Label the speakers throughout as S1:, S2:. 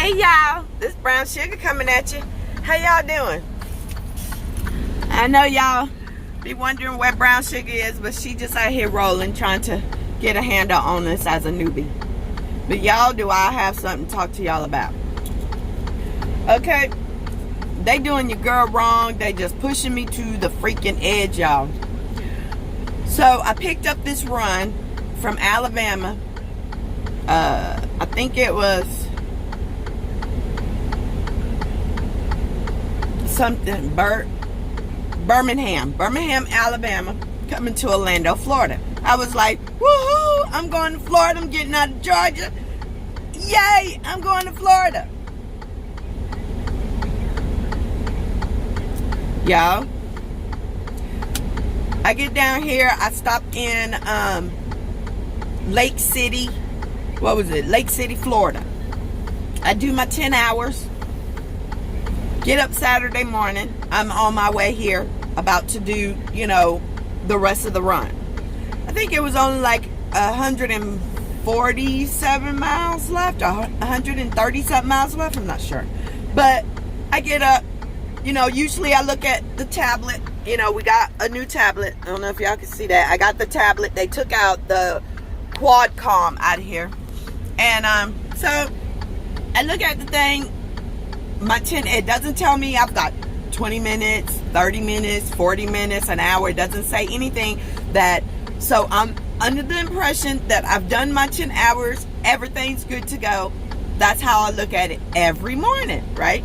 S1: Hey y'all, this Brown Sugar coming at you. How y'all doing? I know y'all be wondering where Brown Sugar is, but she just out here rolling, trying to get a handle on this as a newbie. But y'all, do I have something to talk to y'all about? Okay, they doing your girl wrong. They just pushing me to the freaking edge, y'all. So I picked up this run from Alabama. I think it was something Birmingham, Alabama, coming to Orlando, Florida. I was like, woohoo, I'm going to Florida. I'm getting out of Georgia. Yay, I'm going to Florida. Y'all, I get down here. I stop in Lake City. What was it? Lake City, Florida. I do my 10 hours. Get up Saturday morning. I'm on my way here, about to do, the rest of the run. I think it was only like 147 miles left, or 130 something miles left. I'm not sure. But I get up. Usually I look at the tablet. We got a new tablet. I don't know if y'all can see that. I got the tablet. They took out the Qualcomm out of here. And so I look at the thing. It doesn't tell me I've got 20 minutes, 30 minutes, 40 minutes, an hour. It doesn't say anything that. So I'm under the impression that I've done my 10 hours. Everything's good to go. That's how I look at it every morning, right?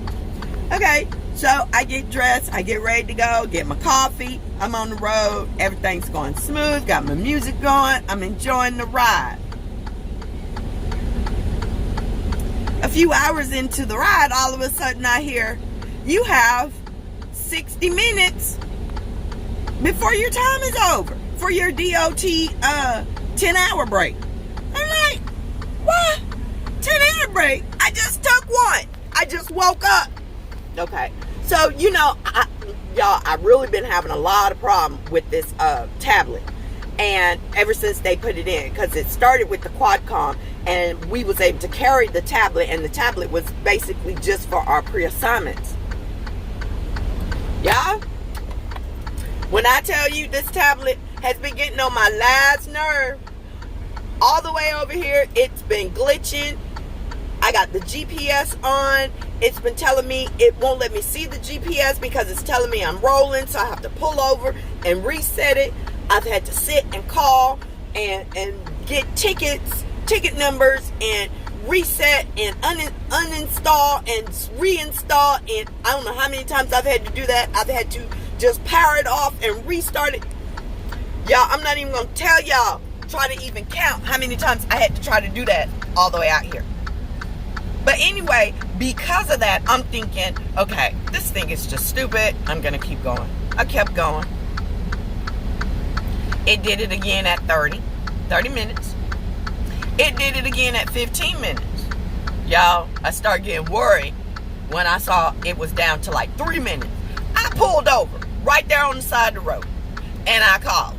S1: Okay. So I get dressed, I get ready to go, get my coffee, I'm on the road, everything's going smooth, got my music going, I'm enjoying the ride. A few hours into the ride, all of a sudden I hear, you have 60 minutes before your time is over for your DOT 10-hour break. I'm like, what? 10-hour break? I just took one. I just woke up. Okay. So, y'all, I've really been having a lot of problems with this tablet. And ever since they put it in, because it started with the Qualcomm, and we was able to carry the tablet, and the tablet was basically just for our pre-assignments. Y'all, when I tell you this tablet has been getting on my last nerve, all the way over here, it's been glitching. I got the GPS on. It's been telling me it won't let me see the GPS because it's telling me I'm rolling, so I have to pull over and reset it. I've had to sit and call and get ticket numbers and reset and uninstall and reinstall, and I don't know how many times I've had to do that. I've had to just power it off and restart it. Y'all, I'm not even going to tell y'all, try to even count how many times I had to try to do that all the way out here. But anyway, because of that, I'm thinking, okay, this thing is just stupid. I'm going to keep going. I kept going. It did it again at 30 minutes. It did it again at 15 minutes. Y'all, I started getting worried when I saw it was down to like 3 minutes. I pulled over right there on the side of the road, and I called.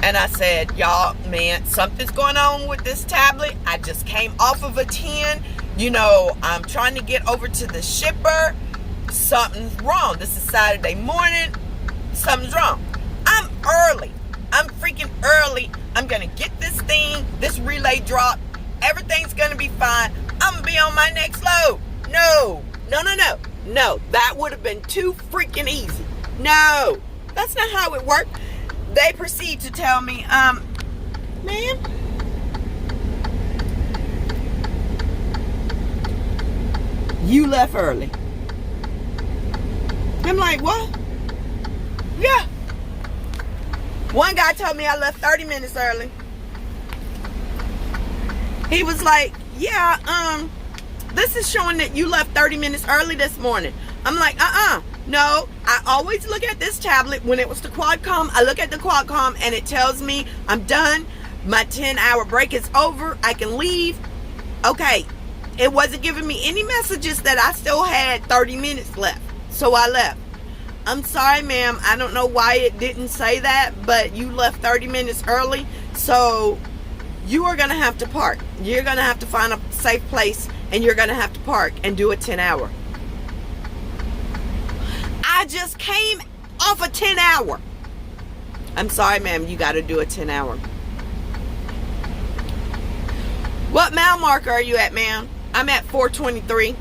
S1: And I said, y'all, man, something's going on with this tablet. I just came off of a 10. I'm trying to get over to the shipper. Something's wrong. This is Saturday morning. Something's wrong. I'm early. I'm freaking early. I'm going to get this this relay dropped. Everything's going to be fine. I'm going to be on my next load. No. That would have been too freaking easy. No. That's not how it worked. They proceed to tell me, ma'am, you left early. I'm like, what? Yeah. One guy told me I left 30 minutes early. He was like, yeah, this is showing that you left 30 minutes early this morning. I'm like, no, I always look at this tablet. When it was the Qualcomm, I look at the Qualcomm and it tells me I'm done. My 10-hour break is over. I can leave. Okay, it wasn't giving me any messages that I still had 30 minutes left. So I left. I'm sorry, ma'am. I don't know why it didn't say that, but you left 30 minutes early. So you are going to have to park. You're going to have to find a safe place and you're going to have to park and do a 10-hour. I just came off a 10-hour. I'm sorry, ma'am, you got to do a 10-hour. What mile marker are you at, ma'am? I'm at 423.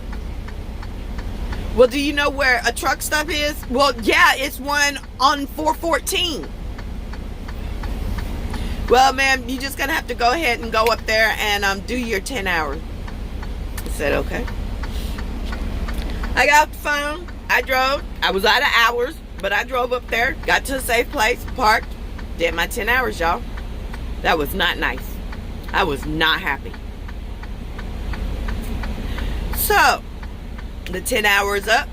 S1: Well, do you know where a truck stop is? Well, yeah, it's one on 414. Well, ma'am, you're just going to have to go ahead and go up there and do your 10 hours. I said, okay. I got off the phone. I drove. I was out of hours, but I drove up there, got to a safe place, parked, did my 10 hours, y'all. That was not nice. I was not happy. So, the 10 hours up.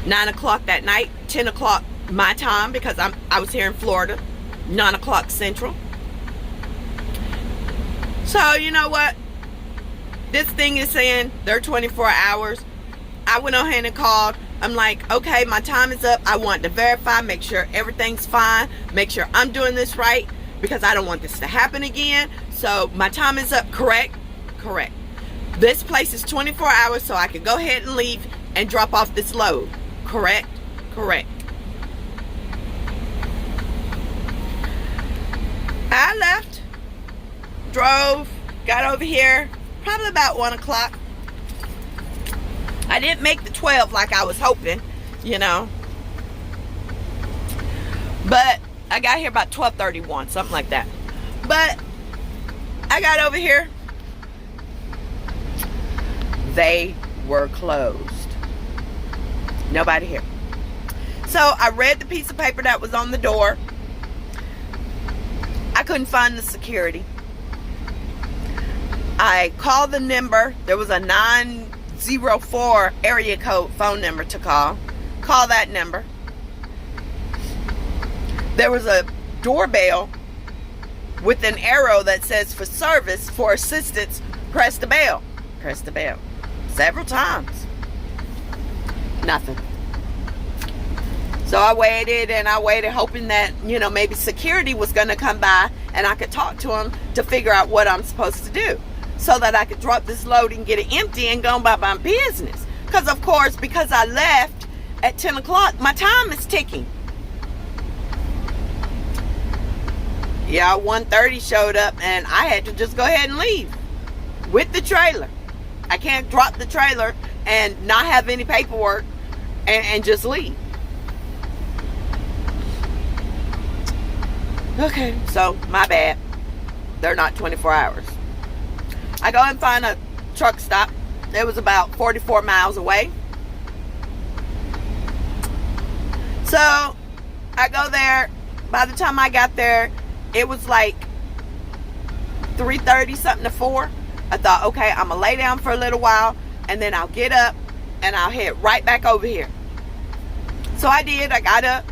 S1: 9 o'clock that night, 10 o'clock my time, because I was here in Florida. 9 o'clock Central. So, you know what? This thing is saying they're 24 hours. I went ahead and called. I'm like, okay, my time is up. I want to verify, make sure everything's fine, make sure I'm doing this right, because I don't want this to happen again. So, my time is up, correct? Correct. This place is 24 hours, so I can go ahead and leave and drop off this load. Correct? Correct. I left, drove, got over here, probably about 1 o'clock. I didn't make the 12 like I was hoping, you know. But I got here about 12:31, something like that. But I got over here. They were closed. Nobody here. So I read the piece of paper that was on the door. I couldn't find the security. I called the number. There was a 904 area code phone number to call. Call that number. There was a doorbell with an arrow that says for service, for assistance, press the bell. Press the bell. Several times. Nothing. So I waited and I waited, hoping that, you know, maybe security was going to come by and I could talk to them to figure out what I'm supposed to do, so that I could drop this load and get it empty and go about my business. Because, of course, because I left at 10 o'clock, my time is ticking. Yeah, 1:30 showed up and I had to just go ahead and leave with the trailer. I can't drop the trailer and not have any paperwork and just leave. Okay, so my bad. They're not 24 hours. I go and find a truck stop. It was about 44 miles away. So I go there. By the time I got there, it was like 3:30 something to 4. I thought, okay, I'm gonna lay down for a little while and then I'll get up and I'll head right back over here. So I did. I got up,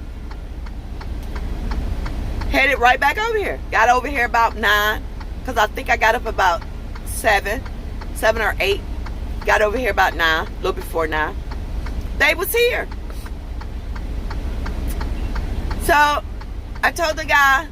S1: headed right back over here. Got over here about 9, because I think I got up about 7 or 8. Got over here about 9, a little before 9. They was here. So I told the guy,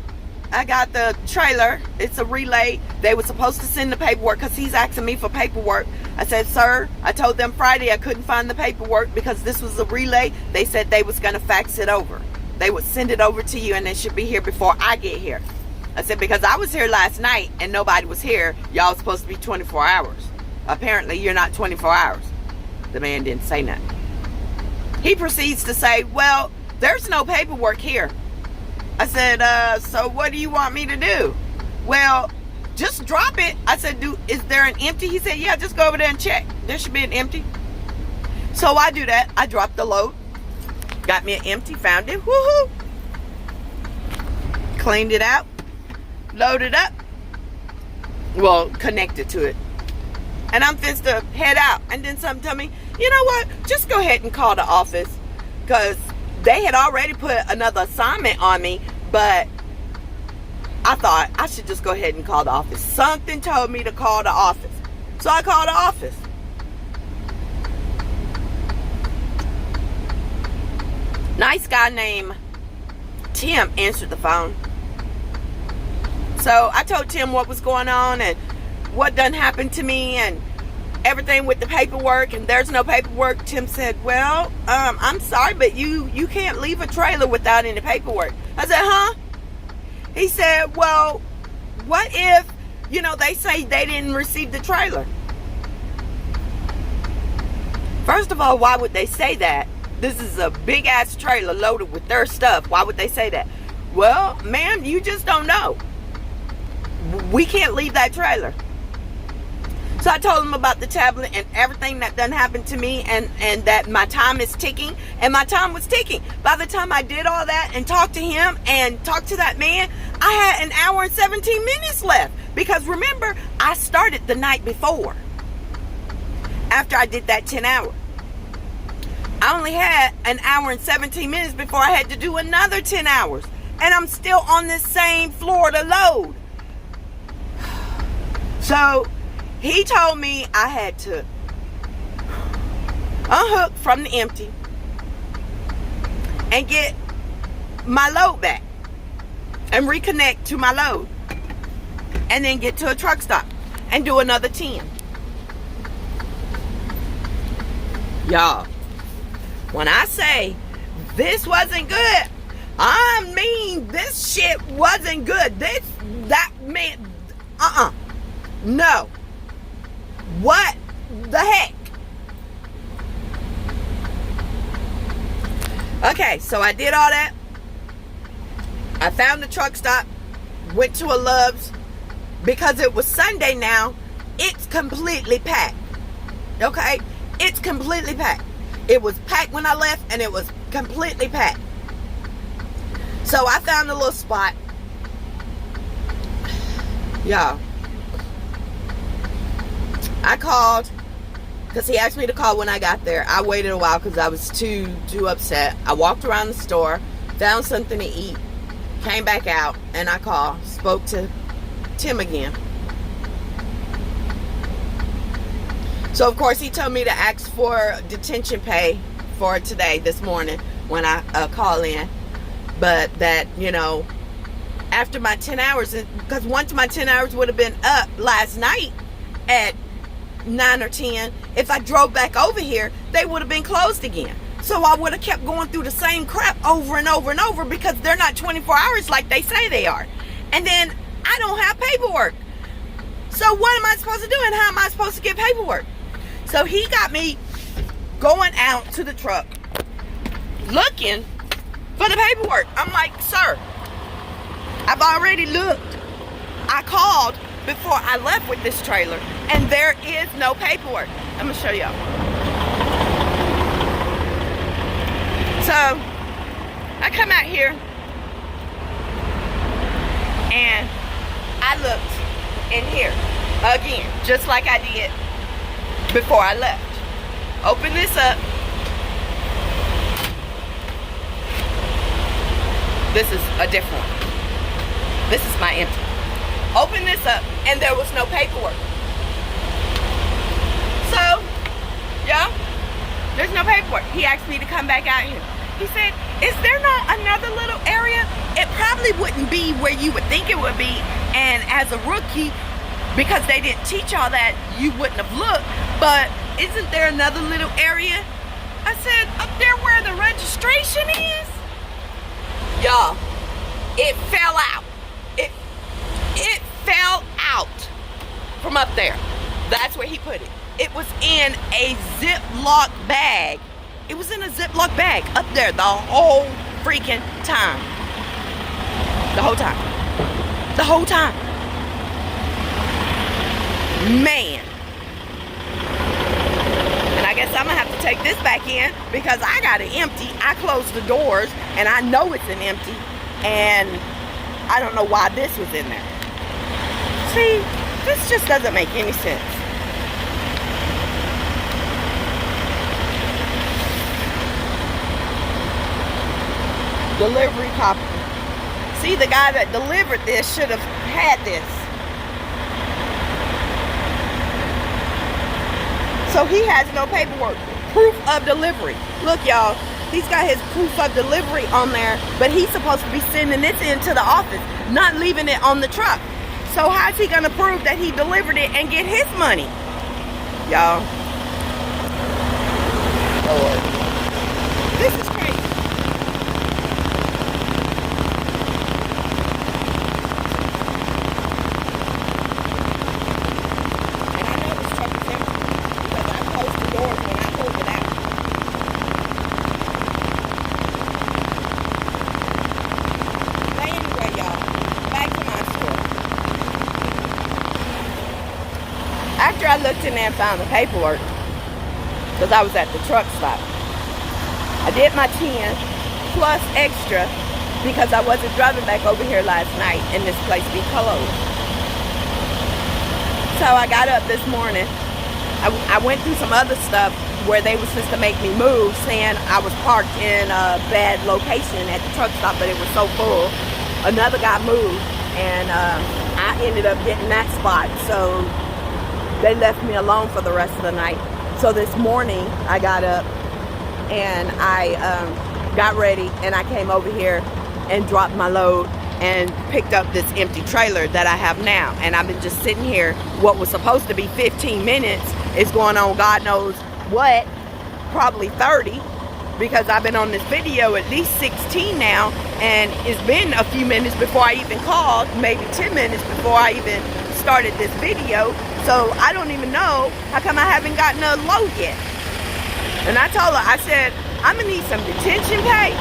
S1: I got the trailer. It's a relay. They were supposed to send the paperwork because he's asking me for paperwork. I said, sir, I told them Friday I couldn't find the paperwork because this was a relay. They said they was going to fax it over. They would send it over to you and it should be here before I get here. I said, because I was here last night and nobody was here. Y'all supposed to be 24 hours. Apparently you're not 24 hours. The man didn't say nothing. He proceeds to say, well, there's no paperwork here. I said, so what do you want me to do? Well, just drop it. I said, is there an empty? He said, yeah, just go over there and check. There should be an empty. So I do that. I dropped the load. Got me an empty, found it. Woohoo! Cleaned it out. Loaded up. Well, connected to it. And I'm just to head out. And then something tell me, you know what? Just go ahead and call the office. Because they had already put another assignment on me, but I thought I should just go ahead and call the office. Something told me to call the office. So I called the office. Nice guy named Tim answered the phone. So I told Tim what was going on and what done happened to me and everything with the paperwork, and there's no paperwork. Tim said, well, I'm sorry, but you can't leave a trailer without any paperwork. I said, huh? He said, well, what if, they say they didn't receive the trailer? First of all, why would they say that? This is a big ass trailer loaded with their stuff. Why would they say that? Well, ma'am, you just don't know. We can't leave that trailer. So I told him about the tablet and everything that done happened to me, and that my time is ticking, and my time was ticking. By the time I did all that and talked to him and talked to that man, I had an hour and 17 minutes left. Because remember, I started the night before. After I did that 10 hours. I only had an hour and 17 minutes before I had to do another 10 hours. And I'm still on this same floor to load. So he told me I had to unhook from the empty and get my load back and reconnect to my load, and then get to a truck stop and do another 10. Y'all, when I say this wasn't good, I mean this shit wasn't good. No. What the heck? Okay, so I did all that. I found the truck stop, went to a Love's. Because it was Sunday now, it's completely packed. Okay? It's completely packed. It was packed when I left, and it was completely packed. So I found a little spot. Y'all, I called because he asked me to call when I got there. I waited a while because I was too upset. I walked around the store, found something to eat, came back out, and I called, spoke to Tim again. So of course he told me to ask for detention pay for today, this morning, when I call in. But that, after my 10 hours, because once my 10 hours would have been up last night at 9 or 10, if I drove back over here, they would have been closed again. So I would have kept going through the same crap over and over and over, because they're not 24 hours like they say they are. And then I don't have paperwork. So what am I supposed to do, and how am I supposed to get paperwork? So he got me going out to the truck looking for the paperwork. I'm like, sir, I've already looked. I called before I left with this trailer, and there is no paperwork. I'm gonna show y'all. So I come out here and I looked in here again, just like I did before I left. Open this up. This is a different one. This is my empty. Open this up, and there was no paperwork. So, yeah, there's no paperwork. He asked me to come back out here. He said, is there not another little area? It probably wouldn't be where you would think it would be. And as a rookie, because they didn't teach y'all that, you wouldn't have looked. But isn't there another little area? I said, up there where the registration is? Y'all, it fell out. It fell out from up there. That's where he put it. It was in a Ziploc bag. It was in a Ziploc bag up there the whole freaking time. The whole time. The whole time. Man. And I guess I'm going to have to take this back in because I got it empty. I closed the doors and I know it's an empty. And I don't know why this was in there. See, this just doesn't make any sense. Delivery copy. See, the guy that delivered this should have had this. So he has no paperwork. Proof of delivery. Look, y'all. He's got his proof of delivery on there, but he's supposed to be sending this into the office, not leaving it on the truck. So how's he going to prove that he delivered it and get his money? y'all. Lord. This is crazy. And I know this truck is empty because I closed the doors when I pulled it out. But anyway, y'all, back to my story. After I looked in there and found the paperwork, because I was at the truck stop, I did my 10 plus extra because I wasn't driving back over here last night and this place be closed. So I got up this morning. I went through some other stuff where they were supposed to make me move, saying I was parked in a bad location at the truck stop, but it was so full. Another guy moved, and I ended up getting that spot. So they left me alone for the rest of the night. So this morning I got up and I got ready and I came over here and dropped my load and picked up this empty trailer that I have now. And I've been just sitting here. What was supposed to be 15 minutes is going on God knows what, probably 30, because I've been on this video at least 16 now, and it's been a few minutes before I even called, maybe 10 minutes before I even started this video. So I don't even know how come I haven't gotten a load yet. And I told her, I said, I'm gonna need some detention pay,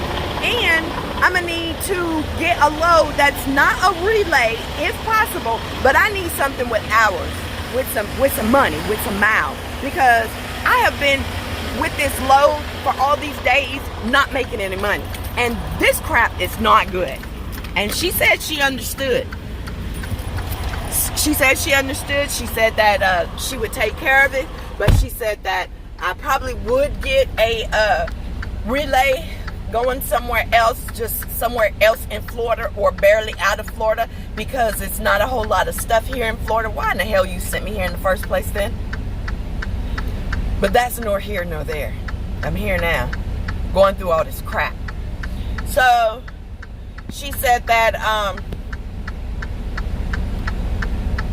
S1: and I'm gonna need to get a load that's not a relay if possible, but I need something with hours, with some money, with some miles, because I have been with this load for all these days not making any money, and this crap is not good. And she said she understood. She said she understood. She said that she would take care of it, but she said that I probably would get a relay going somewhere else, just somewhere else in Florida or barely out of Florida, because it's not a whole lot of stuff here in Florida. Why in the hell you sent me here in the first place then? But that's nor here nor there. I'm here now, going through all this crap. So she said that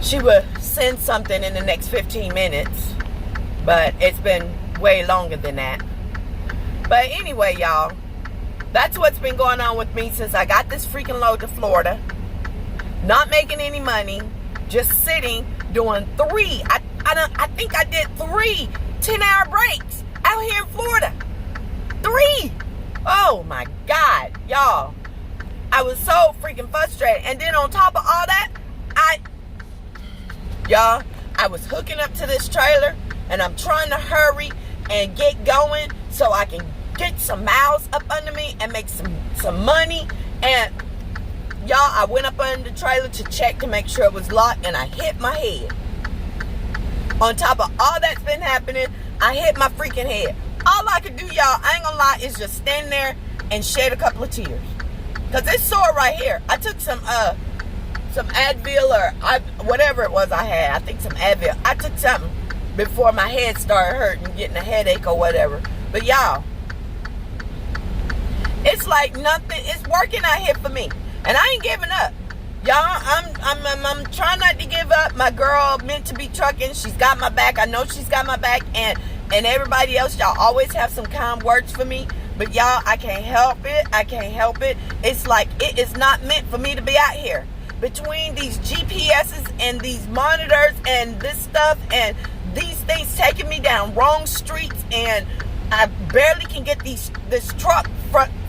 S1: she would send something in the next 15 minutes, but it's been way longer than that. But anyway, y'all, that's what's been going on with me since I got this freaking load to Florida. Not making any money, just sitting, doing three. I think I did 3 10-hour breaks out here in Florida. 3. Oh my God, y'all. I was so freaking frustrated. And then on top of all that, y'all, I was hooking up to this trailer, and I'm trying to hurry and get going so I can get some miles up under me and make some money. And y'all, I went up under the trailer to check to make sure it was locked, and I hit my head. On top of all that's been happening, I hit my freaking head. All I could do, y'all, I ain't gonna lie, is just stand there and shed a couple of tears, because it's sore right here. I took some Advil or whatever it was I had. I think some Advil. I took something before my head started hurting, getting a headache or whatever. But y'all, it's like nothing is working out here for me, and I ain't giving up. Y'all, I'm trying not to give up. My girl meant to be trucking. She's got my back. I know she's got my back, and everybody else, y'all always have some kind words for me. But y'all, I can't help it. I can't help it. It's like it is not meant for me to be out here. Between these GPSs and these monitors and this stuff and these things taking me down wrong streets, and I barely can get this truck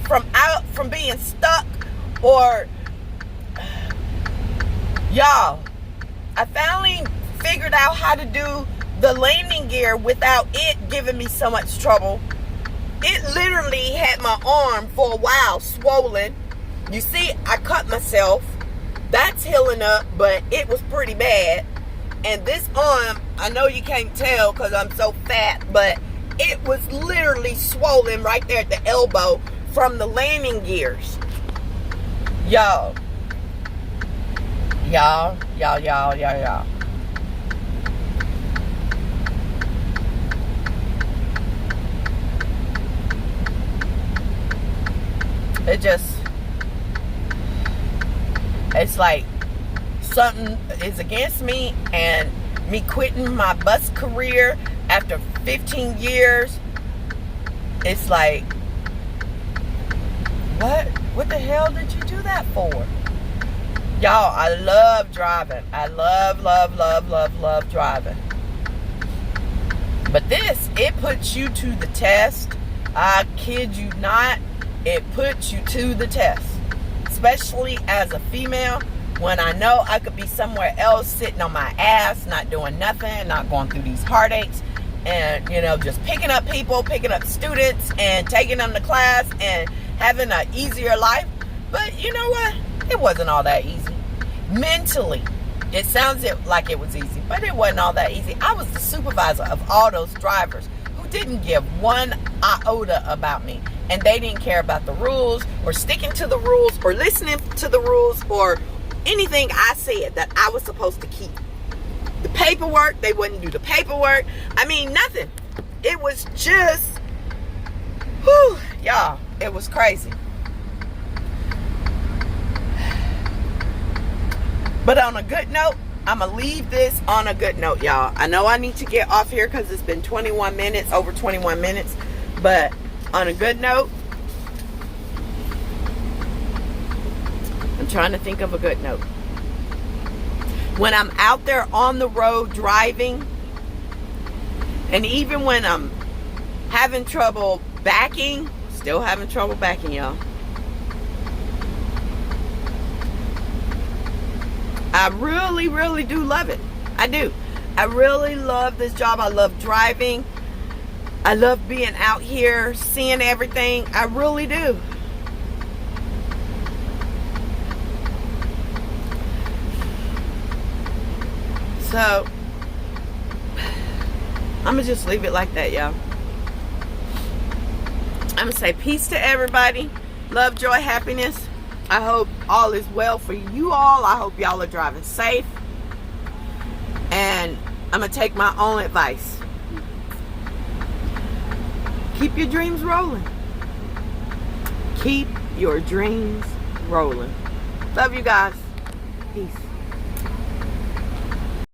S1: from being stuck. Or y'all, I finally figured out how to do the landing gear without it giving me so much trouble. It literally had my arm for a while swollen. You see, I cut myself. That's healing up, but it was pretty bad. And this arm, I know you can't tell because I'm so fat, but it was literally swollen right there at the elbow from the landing gears. Y'all. It's like something is against me, and Me quitting my bus career after 15 years. It's like, what the hell did you do that for? Y'all, I love driving. I love driving. But this, it puts you to the test. I kid you not. It puts you to the test. Especially as a female, when I know I could be somewhere else sitting on my ass, not doing nothing, not going through these heartaches, and, you know, just picking up people, picking up students, and taking them to class, and having an easier life. But you know what? It wasn't all that easy. Mentally, it sounds like it was easy, but it wasn't all that easy. I was the supervisor of all those drivers who didn't give one iota about me. And they didn't care about the rules, or sticking to the rules, or listening to the rules, or anything I said that I was supposed to keep. The paperwork, they wouldn't do the paperwork. I mean, nothing. It was just, whew, y'all, it was crazy. But on a good note, I'm going to leave this on a good note, y'all. I know I need to get off here because it's been 21 minutes, over 21 minutes. But on a good note, I'm trying to think of a good note. When I'm out there on the road driving, and even when I'm having trouble backing, still having trouble backing, y'all, I really do love it. I do. I really love this job. I love driving. I love being out here, seeing everything. I really do. So, I'm going to just leave it like that, y'all. I'm going to say peace to everybody. Love, joy, happiness. I hope all is well for you all. I hope y'all are driving safe. And I'm going to take my own advice. Keep your dreams rolling. Keep your dreams rolling. Love you guys. Peace.